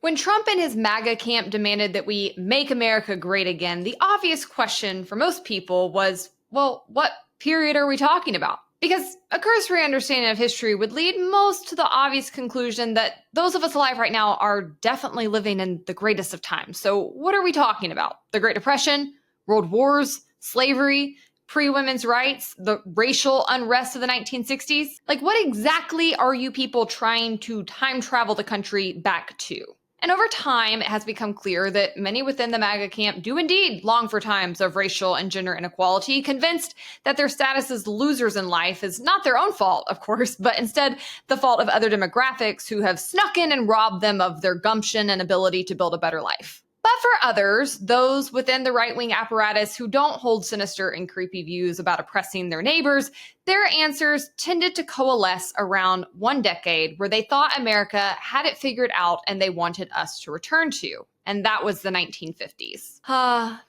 When Trump and his MAGA camp demanded that we make America great again, the obvious question for most people was, well, what period are we talking about? Because a cursory understanding of history would lead most to the obvious conclusion that those of us alive right now are definitely living in the greatest of times. So what are we talking about? The Great Depression? World Wars? Slavery? Pre-women's rights? The racial unrest of the 1960s? Like, what exactly are you people trying to time travel the country back to? And over time, it has become clear that many within the MAGA camp do indeed long for times of racial and gender inequality, convinced that their status as losers in life is not their own fault, of course, but instead the fault of other demographics who have snuck in and robbed them of their gumption and ability to build a better life. But for others, those within the right-wing apparatus who don't hold sinister and creepy views about oppressing their neighbors, their answers tended to coalesce around one decade where they thought America had it figured out and they wanted us to return to. And that was the 1950s.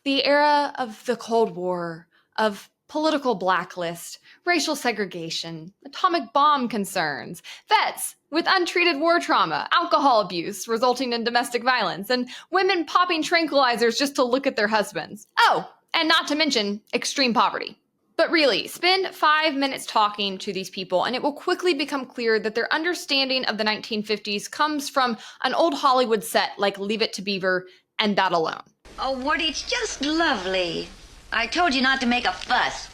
The era of the Cold War, of political blacklist, racial segregation, atomic bomb concerns, vets with untreated war trauma, alcohol abuse resulting in domestic violence, and women popping tranquilizers just to look at their husbands. Oh, and not to mention extreme poverty. But really, spend 5 minutes talking to these people and it will quickly become clear that their understanding of the 1950s comes from an old Hollywood set like Leave It to Beaver and that alone. Oh, Woody, it's just lovely. I told you not to make a fuss.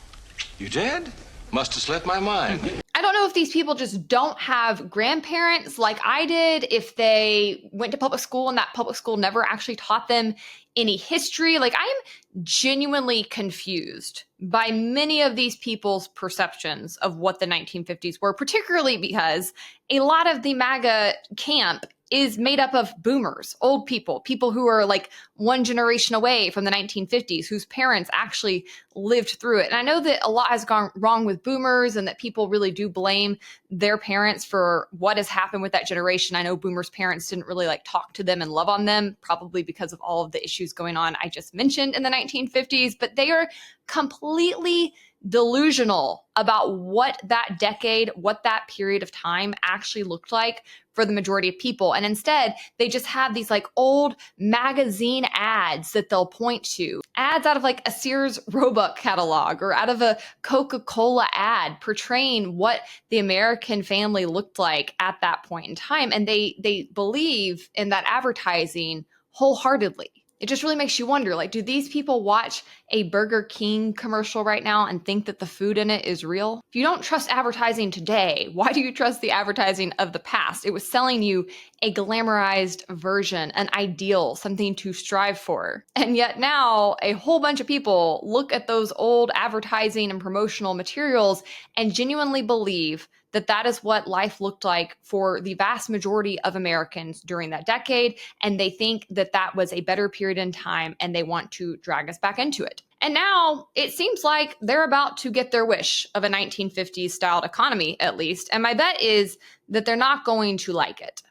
You did? Must have slipped my mind. I don't know if these people just don't have grandparents like I did, if they went to public school and that public school never actually taught them any history. Like, I am genuinely confused by many of these people's perceptions of what the 1950s were, particularly because a lot of the MAGA camp is made up of boomers, old people, people who are like one generation away from the 1950s, whose parents actually lived through it. And I know that a lot has gone wrong with boomers and that people really do blame their parents for what has happened with that generation. I know boomers' parents didn't really like talk to them and love on them, probably because of all of the issues going on I just mentioned in the 1950s, but they are completely delusional about what that decade, what that period of time actually looked like for the majority of people. And instead, they just have these like old magazine ads that they'll point to. Ads out of like a Sears Roebuck catalog or out of a Coca-Cola ad portraying what the American family looked like at that point in time. And they believe in that advertising wholeheartedly. It just really makes you wonder, like, do these people watch a Burger King commercial right now and think that the food in it is real? If you don't trust advertising today, why do you trust the advertising of the past? It was selling you a glamorized version, an ideal, something to strive for. And yet now a whole bunch of people look at those old advertising and promotional materials and genuinely believe that that is what life looked like for the vast majority of Americans during that decade. And they think that that was a better period in time and they want to drag us back into it. And now it seems like they're about to get their wish of a 1950s styled economy, at least. And my bet is that they're not going to like it.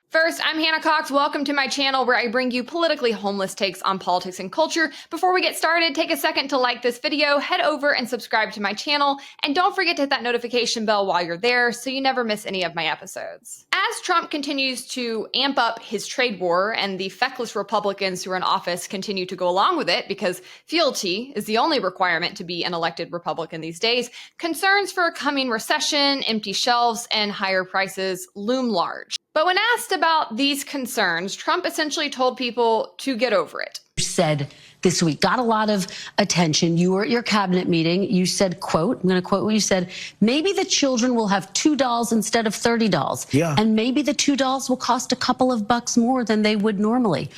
First, I'm Hannah Cox. Welcome to my channel where I bring you politically homeless takes on politics and culture. Before we get started, take a second to like this video, head over and subscribe to my channel, and don't forget to hit that notification bell while you're there so you never miss any of my episodes. As Trump continues to amp up his trade war and the feckless Republicans who are in office continue to go along with it because fealty is the only requirement to be an elected Republican these days, concerns for a coming recession, empty shelves, and higher prices loom large. But when asked about these concerns, Trump essentially told people to get over it. You said this week, got a lot of attention. You were at your cabinet meeting. You said, quote, I'm going to quote what you said, maybe the children will have $2 instead of $30. Yeah. And maybe the $2 will cost a couple of bucks more than they would normally.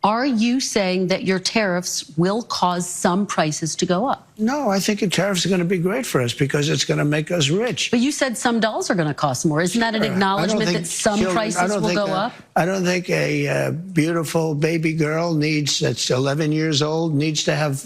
Are you saying that your tariffs will cause some prices to go up? No, I think the tariffs are going to be great for us because it's going to make us rich. But you said some dolls are going to cost more. Isn't that an acknowledgement that some prices will go up? I don't think a beautiful baby girl that's 11 years old needs to have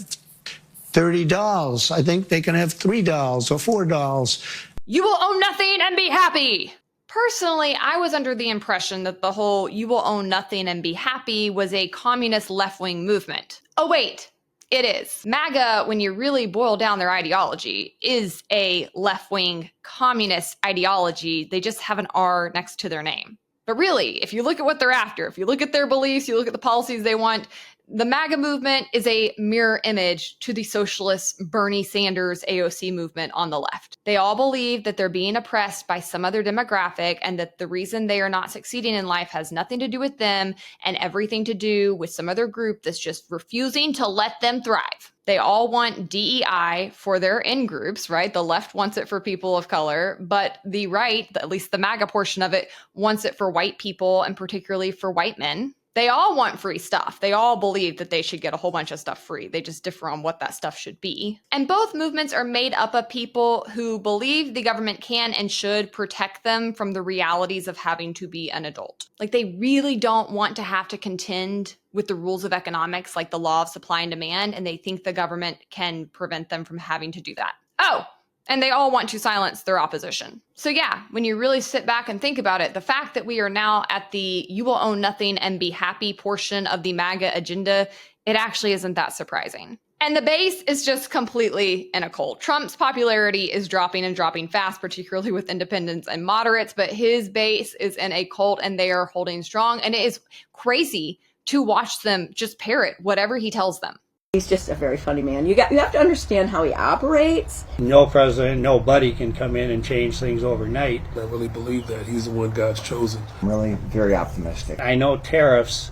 30 dolls. I think they can have 3 dolls or 4 dolls. You will own nothing and be happy. Personally, I was under the impression that the whole "you will own nothing and be happy" was a communist left-wing movement. Oh wait, It is. MAGA, when you really boil down their ideology, is a left-wing communist ideology. They just have an R next to their name. But really, if you look at what they're after, if you look at their beliefs, you look at the policies they want, the MAGA movement is a mirror image to the socialist Bernie Sanders AOC movement on the left. They all believe that they're being oppressed by some other demographic and that the reason they are not succeeding in life has nothing to do with them and everything to do with some other group that's just refusing to let them thrive. They all want DEI for their in-groups, right? The left wants it for people of color, but the right, at least the MAGA portion of it, wants it for white people and particularly for white men. They all want free stuff. They all believe that they should get a whole bunch of stuff free. They just differ on what that stuff should be. And both movements are made up of people who believe the government can and should protect them from the realities of having to be an adult. Like, they really don't want to have to contend with the rules of economics, like the law of supply and demand, and they think the government can prevent them from having to do that. Oh, and they all want to silence their opposition. So yeah, when you really sit back and think about it, the fact that we are now at the you will own nothing and be happy portion of the MAGA agenda, it actually isn't that surprising. And the base is just completely in a cult. Trump's popularity is dropping and dropping fast, particularly with independents and moderates, but his base is in a cult and they are holding strong. And it is crazy to watch them just parrot whatever he tells them. He's just a very funny man. You have to understand how he operates. No president, nobody can come in and change things overnight. I really believe that he's the one God's chosen. I'm really very optimistic. I know tariffs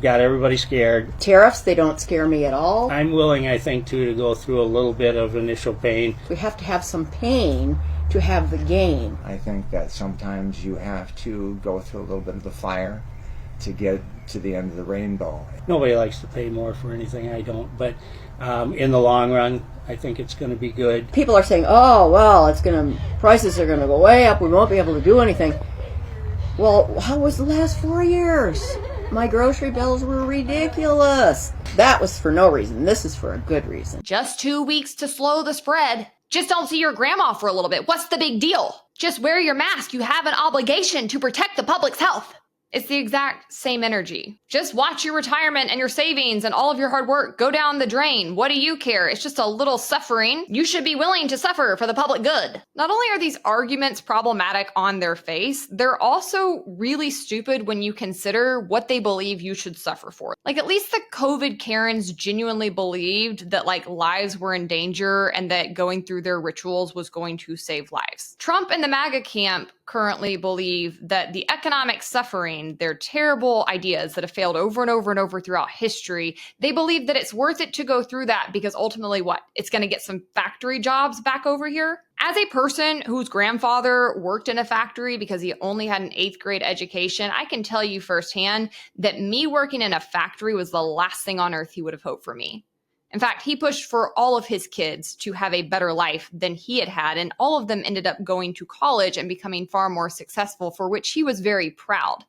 got everybody scared. Tariffs, they don't scare me at all. I'm willing, I think, to go through a little bit of initial pain. We have to have some pain to have the gain. I think that sometimes you have to go through a little bit of the fire to get to the end of the rainbow. Nobody likes to pay more for anything, I don't, but in the long run, I think it's going to be good. People are saying, oh, well, prices are going to go way up, we won't be able to do anything. Well, how was the last 4 years? My grocery bills were ridiculous. That was for no reason. This is for a good reason. Just 2 weeks to slow the spread. Just don't see your grandma for a little bit. What's the big deal? Just wear your mask. You have an obligation to protect the public's health. It's the exact same energy. Just watch your retirement and your savings and all of your hard work go down the drain. What do you care? It's just a little suffering. You should be willing to suffer for the public good. Not only are these arguments problematic on their face, they're also really stupid when you consider what they believe you should suffer for. Like, at least the COVID Karens genuinely believed that lives were in danger and that going through their rituals was going to save lives. Trump and the MAGA camp currently believe that the economic suffering, their terrible ideas that have failed over and over and over throughout history, they believe that it's worth it to go through that because ultimately what? It's going to get some factory jobs back over here. As a person whose grandfather worked in a factory because he only had an 8th grade education, I can tell you firsthand that me working in a factory was the last thing on earth he would have hoped for me. In fact, he pushed for all of his kids to have a better life than he had had, and all of them ended up going to college and becoming far more successful, for which he was very proud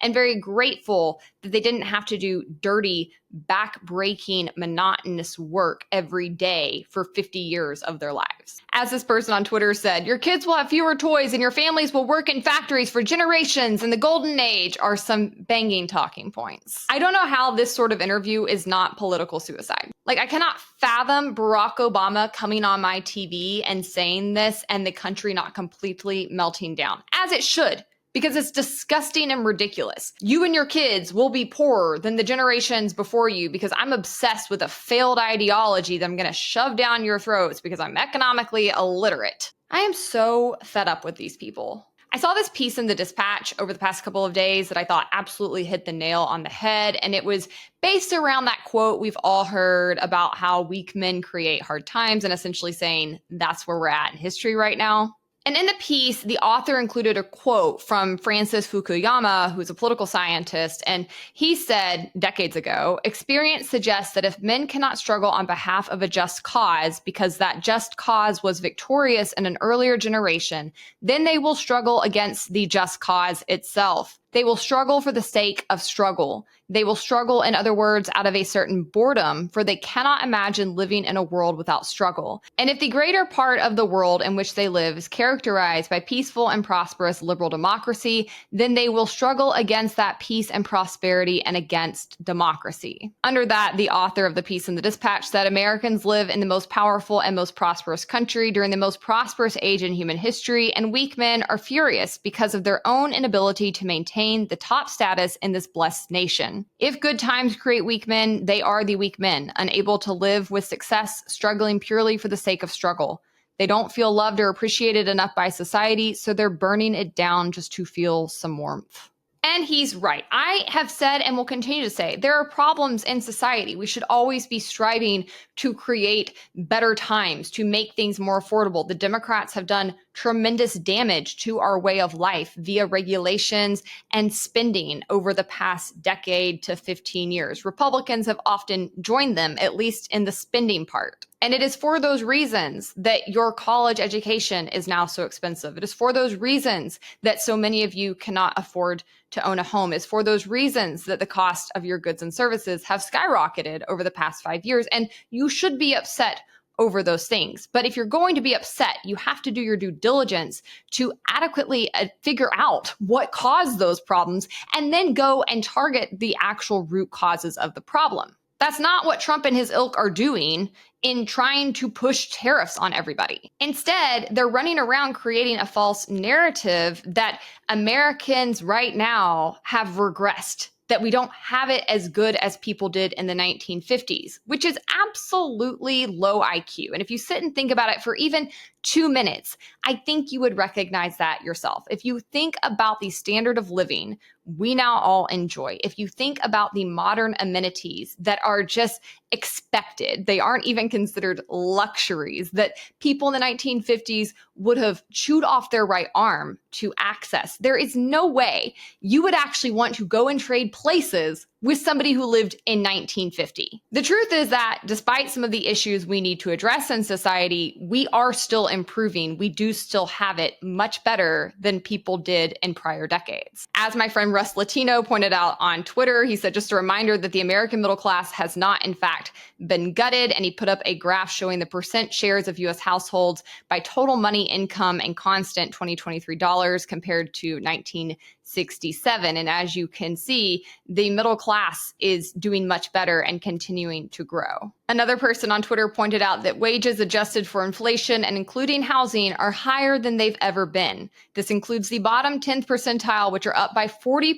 and very grateful that they didn't have to do dirty, back-breaking, monotonous work every day for 50 years of their lives. As this person on Twitter said, your kids will have fewer toys and your families will work in factories for generations in the golden age are some banging talking points. I don't know how this sort of interview is not political suicide. I cannot fathom Barack Obama coming on my TV and saying this and the country not completely melting down, as it should. Because it's disgusting and ridiculous. You and your kids will be poorer than the generations before you because I'm obsessed with a failed ideology that I'm going to shove down your throats because I'm economically illiterate. I am so fed up with these people. I saw this piece in the Dispatch over the past couple of days that I thought absolutely hit the nail on the head, and it was based around that quote we've all heard about how weak men create hard times and essentially saying that's where we're at in history right now. And in the piece, the author included a quote from Francis Fukuyama, who's a political scientist, and he said decades ago, experience suggests that if men cannot struggle on behalf of a just cause because that just cause was victorious in an earlier generation, then they will struggle against the just cause itself. They will struggle for the sake of struggle. They will struggle, in other words, out of a certain boredom, for they cannot imagine living in a world without struggle. And if the greater part of the world in which they live is characterized by peaceful and prosperous liberal democracy, then they will struggle against that peace and prosperity and against democracy. Under that, the author of the piece in the Dispatch said Americans live in the most powerful and most prosperous country during the most prosperous age in human history, and weak men are furious because of their own inability to maintain the top status in this blessed nation. If good times create weak men, they are the weak men, unable to live with success, struggling purely for the sake of struggle. They don't feel loved or appreciated enough by society, so they're burning it down just to feel some warmth. And he's right. I have said and will continue to say there are problems in society. We should always be striving to create better times, to make things more affordable. The Democrats have done tremendous damage to our way of life via regulations and spending over the past decade to 15 years. Republicans have often joined them, at least in the spending part. And it is for those reasons that your college education is now so expensive. It is for those reasons that so many of you cannot afford to own a home. It's for those reasons that the cost of your goods and services have skyrocketed over the past 5 years. And you should be upset over those things. But if you're going to be upset, you have to do your due diligence to adequately figure out what caused those problems and then go and target the actual root causes of the problem. That's not what Trump and his ilk are doing in trying to push tariffs on everybody. Instead, they're running around creating a false narrative that Americans right now have regressed, that we don't have it as good as people did in the 1950s, which is absolutely low IQ. And if you sit and think about it for even 2 minutes, I think you would recognize that yourself. If you think about the standard of living we now all enjoy, if you think about the modern amenities that are just expected, they aren't even considered luxuries that people in the 1950s would have chewed off their right arm to access. There is no way you would actually want to go and trade places with somebody who lived in 1950. The truth is that despite some of the issues we need to address in society, we are still improving. We do still have it much better than people did in prior decades. As my friend Russ Latino pointed out on Twitter, he said, just a reminder that the American middle class has not, in fact, been gutted. And he put up a graph showing the percent shares of U.S. households by total money income and constant 2023 dollars compared to 1967. And as you can see, the middle class is doing much better and continuing to grow. Another person on Twitter pointed out that wages adjusted for inflation and including housing are higher than they've ever been. This includes the bottom 10th percentile, which are up by 40%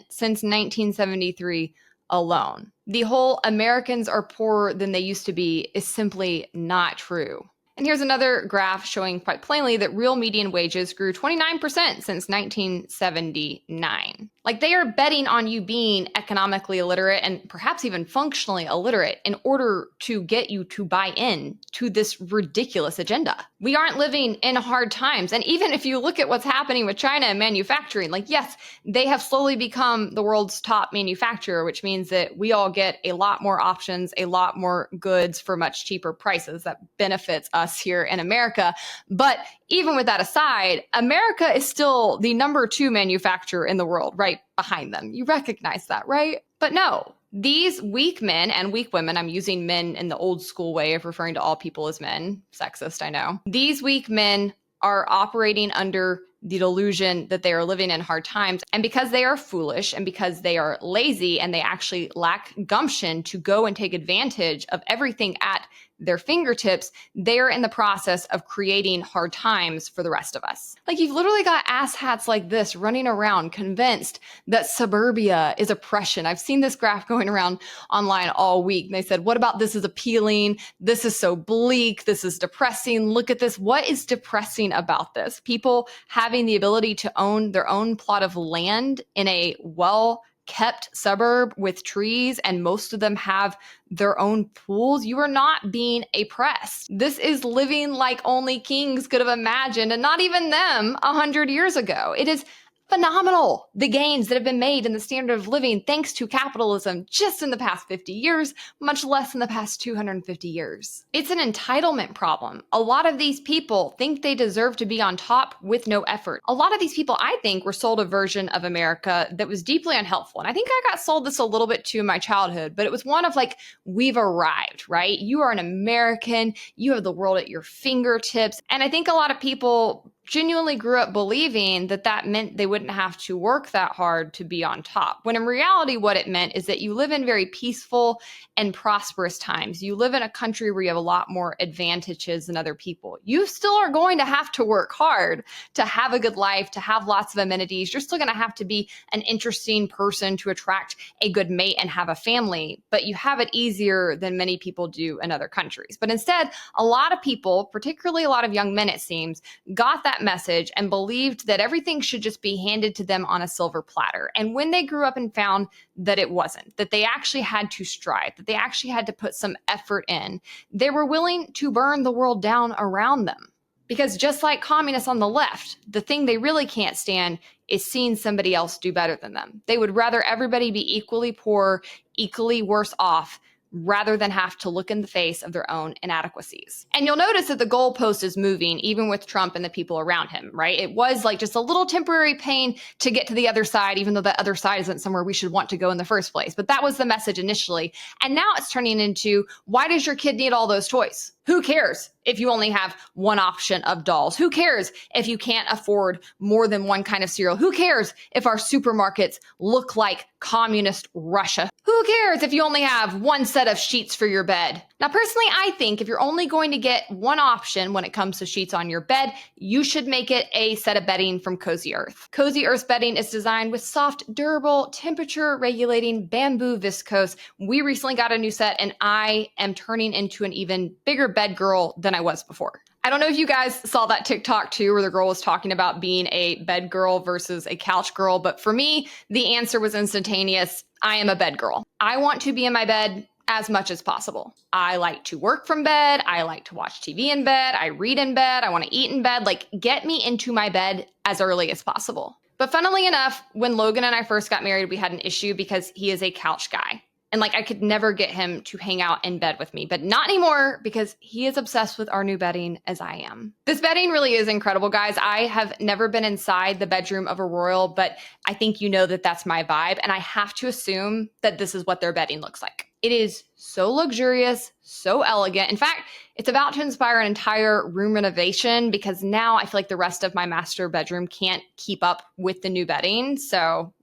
since 1973 alone. The whole Americans are poorer than they used to be is simply not true. And here's another graph showing quite plainly that real median wages grew 29% since 1979. Like, they are betting on you being economically illiterate and perhaps even functionally illiterate in order to get you to buy in to this ridiculous agenda. We aren't living in hard times. And even if you look at what's happening with China and manufacturing, like, yes, they have slowly become the world's top manufacturer, which means that we all get a lot more options, a lot more goods for much cheaper prices. That benefits us here in America. But even with that aside, America is still the number 2 manufacturer in the world, right behind them. You recognize that, right? But no, these weak men and weak women, I'm using men in the old school way of referring to all people as men, sexist, I know. These weak men are operating under the delusion that they are living in hard times. And because they are foolish and because they are lazy and they actually lack gumption to go and take advantage of everything at their fingertips, they're in the process of creating hard times for the rest of us. Like, you've literally got asshats like this running around convinced that suburbia is oppression. I've seen this graph going around online all week. And they said, what about this is appealing? This is so bleak. This is depressing. Look at this. What is depressing about this? People having the ability to own their own plot of land in a well-kept suburb with trees, and most of them have their own pools. You are not being oppressed. This is living like only kings could have imagined, and not even them 100 years ago. It is phenomenal. The gains that have been made in the standard of living thanks to capitalism just in the past 50 years, much less in the past 250 years. It's an entitlement problem. A lot of these people think they deserve to be on top with no effort. A lot of these people, I think, were sold a version of America that was deeply unhelpful. And I think I got sold this a little bit too in my childhood, but it was one of like, we've arrived, right? You are an American. You have the world at your fingertips. And I think a lot of people genuinely grew up believing that that meant they wouldn't have to work that hard to be on top. When in reality, what it meant is that you live in very peaceful and prosperous times. You live in a country where you have a lot more advantages than other people. You still are going to have to work hard to have a good life, to have lots of amenities. You're still going to have to be an interesting person to attract a good mate and have a family, but you have it easier than many people do in other countries. But instead, a lot of people, particularly a lot of young men, it seems, got that message and believed that everything should just be handed to them on a silver platter. And when they grew up and found that it wasn't, that they actually had to strive, that they actually had to put some effort in, they were willing to burn the world down around them. Because just like communists on the left, the thing they really can't stand is seeing somebody else do better than them. They would rather everybody be equally poor, equally worse off, rather than have to look in the face of their own inadequacies. And you'll notice that the goalpost is moving, even with Trump and the people around him, right? It was like just a little temporary pain to get to the other side, even though the other side isn't somewhere we should want to go in the first place. But that was the message initially. And now it's turning into, why does your kid need all those toys? Who cares if you only have one option of dolls? Who cares if you can't afford more than one kind of cereal? Who cares if our supermarkets look like communist Russia? Who cares if you only have one set of sheets for your bed? Now, personally, I think if you're only going to get one option when it comes to sheets on your bed, you should make it a set of bedding from Cozy Earth. Cozy Earth's bedding is designed with soft, durable, temperature-regulating bamboo viscose. We recently got a new set, and I am turning into an even bigger bed girl than I was before. I don't know if you guys saw that TikTok too, where the girl was talking about being a bed girl versus a couch girl. But for me, the answer was instantaneous. I am a bed girl. I want to be in my bed as much as possible. I like to work from bed. I like to watch TV in bed. I read in bed. I want to eat in bed. Like, get me into my bed as early as possible. But funnily enough, when Logan and I first got married, we had an issue because he is a couch guy. And like, I could never get him to hang out in bed with me, but not anymore because he is obsessed with our new bedding as I am. This bedding really is incredible, guys. I have never been inside the bedroom of a royal, but I think you know that that's my vibe. And I have to assume that this is what their bedding looks like. It is so luxurious, so elegant. In fact, it's about to inspire an entire room renovation because now I feel like the rest of my master bedroom can't keep up with the new bedding. So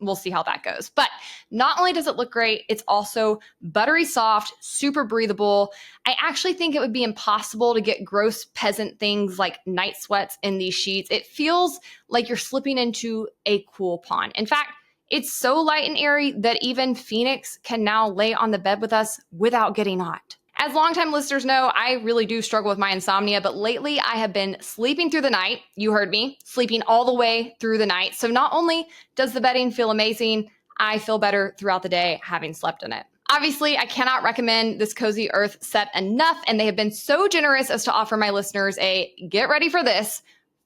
we'll see how that goes. But not only does it look great, it's also buttery soft, super breathable. I actually think it would be impossible to get gross peasant things like night sweats in these sheets. It feels like you're slipping into a cool pond. In fact, it's so light and airy that even Phoenix can now lay on the bed with us without getting hot. As longtime listeners know, I really do struggle with my insomnia, but lately I have been sleeping through the night. You heard me, sleeping all the way through the night. So not only does the bedding feel amazing, I feel better throughout the day having slept in it. Obviously, I cannot recommend this Cozy Earth set enough, and they have been so generous as to offer my listeners a, get ready for this,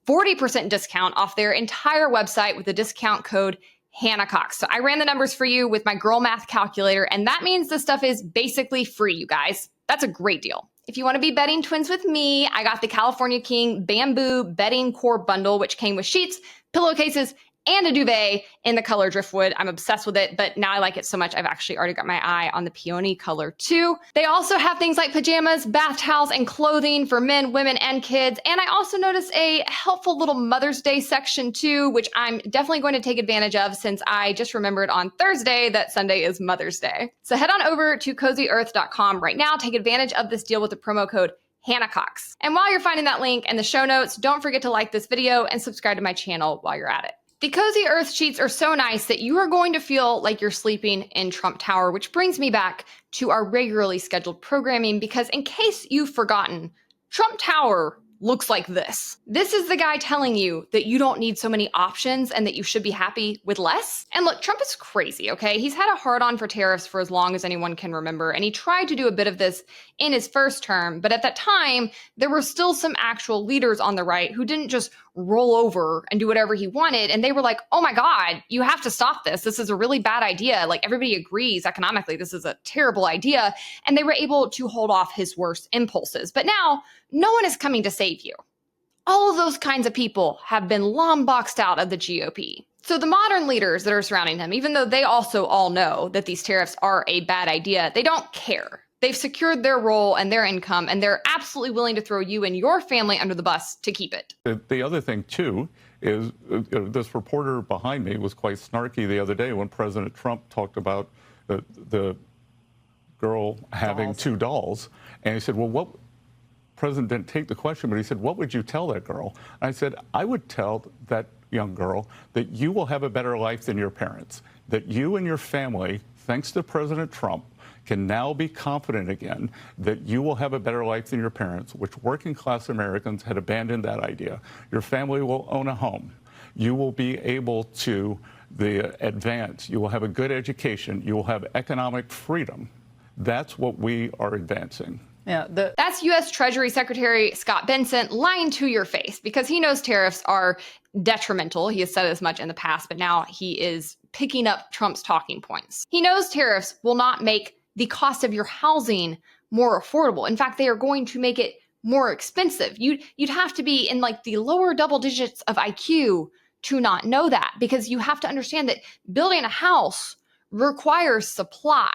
40% discount off their entire website with the discount code Hannah Cox. So I ran the numbers for you with my girl math calculator, and that means this stuff is basically free, you guys. That's a great deal. If you want to be bedding twins with me, I got the California King Bamboo Bedding Core Bundle, which came with sheets, pillowcases, and a duvet in the color driftwood. I'm obsessed with it, but now I like it so much, I've actually already got my eye on the peony color too. They also have things like pajamas, bath towels, and clothing for men, women, and kids. And I also noticed a helpful little Mother's Day section too, which I'm definitely going to take advantage of since I just remembered on Thursday that Sunday is Mother's Day. So head on over to CozyEarth.com right now. Take advantage of this deal with the promo code Hannah Cox. And while you're finding that link in the show notes, don't forget to like this video and subscribe to my channel while you're at it. The Cozy Earth sheets are so nice that you are going to feel like you're sleeping in Trump Tower, which brings me back to our regularly scheduled programming because in case you've forgotten, Trump Tower looks like this. This is the guy telling you that you don't need so many options and that you should be happy with less. And look, Trump is crazy, okay? He's had a hard-on for tariffs for as long as anyone can remember, and he tried to do a bit of this in his first term, but at that time, there were still some actual leaders on the right who didn't just roll over and do whatever he wanted, and they were like, oh my God, you have to stop this. This is a really bad idea. Like, everybody agrees economically this is a terrible idea, and they were able to hold off his worst impulses. But now, no one is coming to save you. All of those kinds of people have been long boxed out of the GOP. So the modern leaders that are surrounding him, even though they also all know that these tariffs are a bad idea, they don't care. They've secured their role and their income, and they're absolutely willing to throw you and your family under the bus to keep it. The other thing, too, is this reporter behind me was quite snarky the other day when President Trump talked about the girl having two dolls. And he said, well, what? President didn't take the question, but he said, what would you tell that girl? And I said, I would tell that young girl that you will have a better life than your parents, that you and your family, thanks to President Trump, can now be confident again that you will have a better life than your parents, which working class Americans had abandoned that idea. Your family will own a home. You will be able to advance. You will have a good education. You will have economic freedom. That's what we are advancing. Yeah, that's U.S. Treasury Secretary Scott Bessent lying to your face because he knows tariffs are detrimental. He has said as much in the past, but now he is picking up Trump's talking points. He knows tariffs will not make the cost of your housing more affordable. In fact, they are going to make it more expensive. You'd have to be in like the lower double digits of IQ to not know that, because you have to understand that building a house requires supply.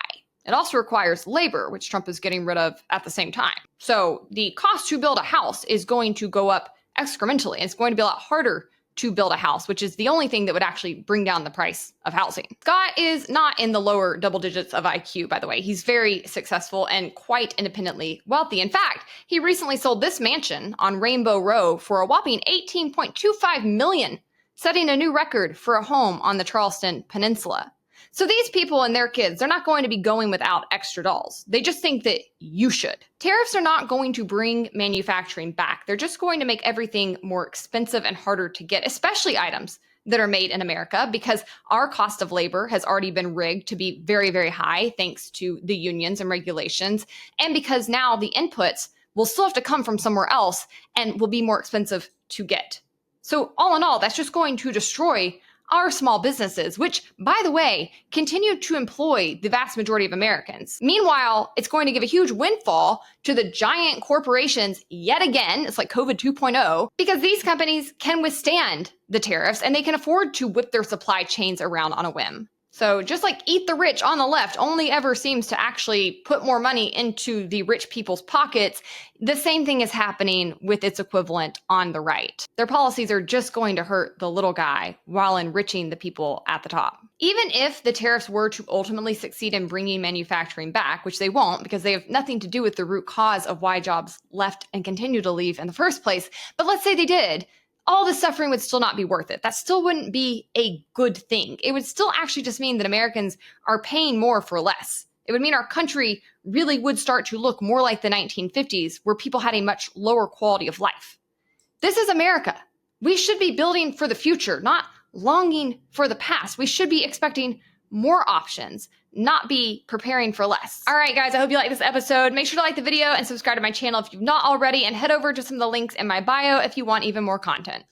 It also requires labor, which Trump is getting rid of at the same time. So the cost to build a house is going to go up excrementally. It's going to be a lot harder to build a house, which is the only thing that would actually bring down the price of housing. Scott is not in the lower double digits of IQ, by the way. He's very successful and quite independently wealthy. In fact, he recently sold this mansion on Rainbow Row for a whopping $18.25 million, setting a new record for a home on the Charleston Peninsula. So these people and their kids, they're not going to be going without extra dolls. They just think that you should. Tariffs are not going to bring manufacturing back. They're just going to make everything more expensive and harder to get, especially items that are made in America, because our cost of labor has already been rigged to be very, very high thanks to the unions and regulations. And because now the inputs will still have to come from somewhere else and will be more expensive to get. So all in all, that's just going to destroy our small businesses, which, by the way, continue to employ the vast majority of Americans. Meanwhile, it's going to give a huge windfall to the giant corporations yet again. It's like COVID 2.0, because these companies can withstand the tariffs and they can afford to whip their supply chains around on a whim. So just like Eat the Rich on the left only ever seems to actually put more money into the rich people's pockets, the same thing is happening with its equivalent on the right. Their policies are just going to hurt the little guy while enriching the people at the top. Even if the tariffs were to ultimately succeed in bringing manufacturing back, which they won't because they have nothing to do with the root cause of why jobs left and continue to leave in the first place, but let's say they did, all the suffering would still not be worth it. That still wouldn't be a good thing. It would still actually just mean that Americans are paying more for less. It would mean our country really would start to look more like the 1950s, where people had a much lower quality of life. This is America. We should be building for the future, not longing for the past. We should be expecting more options, not be preparing for less. All right, guys, I hope you like this episode. Make sure to like the video and subscribe to my channel if you've not already, and head over to some of the links in my bio if you want even more content.